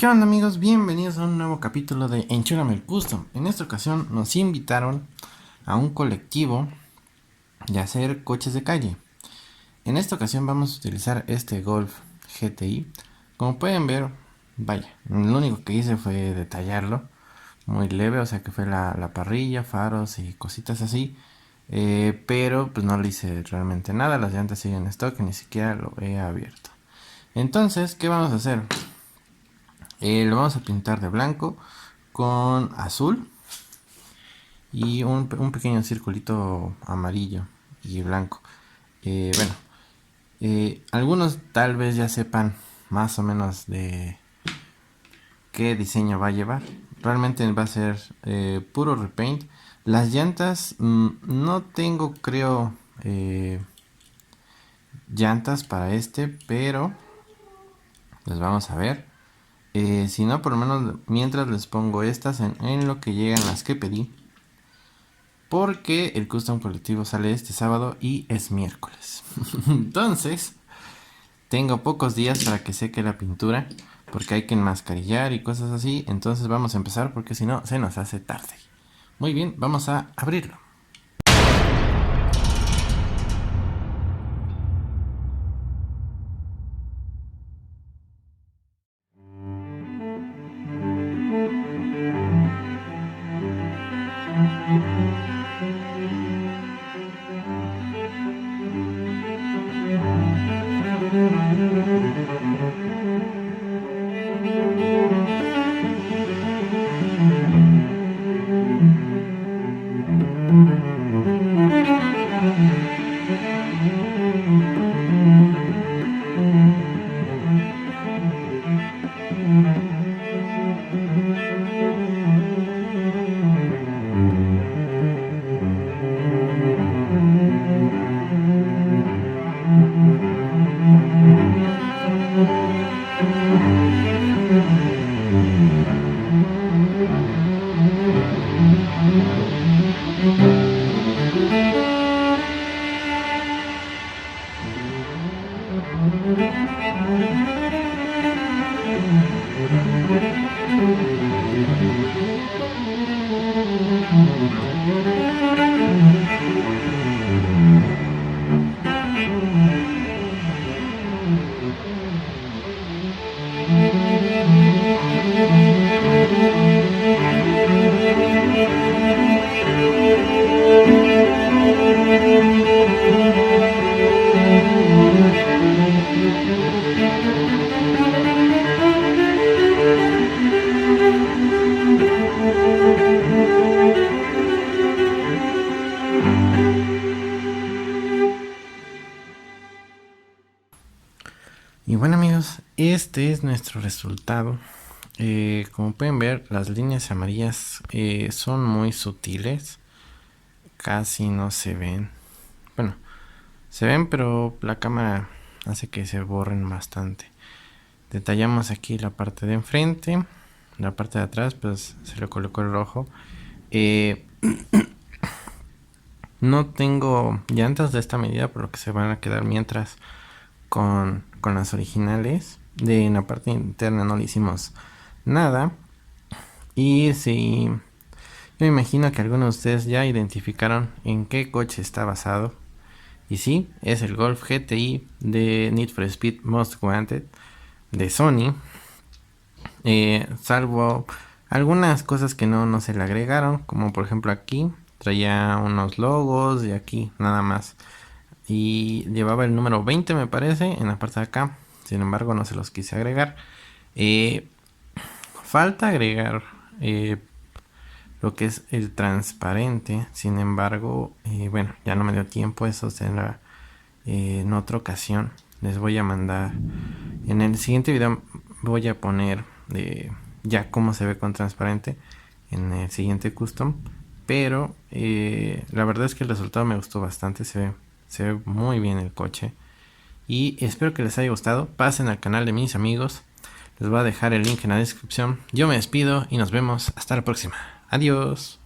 ¿Qué onda amigos? Bienvenidos a un nuevo capítulo de Enchúrame el Custom. En esta ocasión nos invitaron a un colectivo de hacer coches de calle. En esta ocasión vamos a utilizar este Golf GTI. Como pueden ver, vaya, lo único que hice fue detallarlo muy leve, o sea que fue la parrilla, faros y cositas así. Pero pues no le hice realmente nada, las llantas siguen en stock y ni siquiera lo he abierto. Entonces, ¿qué vamos a hacer? Lo vamos a pintar de blanco con azul y un pequeño circulito amarillo y blanco. Bueno, algunos tal vez ya sepan más o menos de qué diseño va a llevar. Realmente va a ser puro repaint. Las llantas, no tengo, creo, llantas para este, pero pues vamos a ver. Si no, por lo menos mientras les pongo estas en lo que llegan las que pedí. Porque el custom colectivo sale este sábado y es miércoles. Entonces, tengo pocos días para que seque la pintura. Porque hay que enmascarillar y cosas así. Entonces vamos a empezar porque si no se nos hace tarde. Muy bien, vamos a abrirlo. Y bueno amigos, este es nuestro resultado. Como pueden ver, las líneas amarillas son muy sutiles. Casi no se ven. Bueno, se ven, pero la cámara hace que se borren bastante. Detallamos aquí la parte de enfrente. La parte de atrás pues se le colocó el rojo. No tengo llantas de esta medida, por lo que se van a quedar mientras con las originales. En la parte interna no le hicimos nada. Y si yo me imagino que algunos de ustedes ya identificaron en qué coche está basado. Y sí, es el Golf GTI de Need for Speed Most Wanted de Sony. Salvo algunas cosas que no se le agregaron, como por ejemplo aquí traía unos logos y aquí nada más. Y llevaba el número 20 me parece en la parte de acá. Sin embargo no se los quise agregar. Falta agregar lo que es el transparente. Sin embargo, bueno, ya no me dio tiempo. Eso será en otra ocasión. Les voy a mandar en el siguiente video. Voy a poner ya cómo se ve con transparente en el siguiente custom. Pero la verdad es que el resultado me gustó bastante. Se ve muy bien el coche. Y espero que les haya gustado. Pasen al canal de mis amigos. Les voy a dejar el link en la descripción. Yo me despido y nos vemos hasta la próxima. Adiós.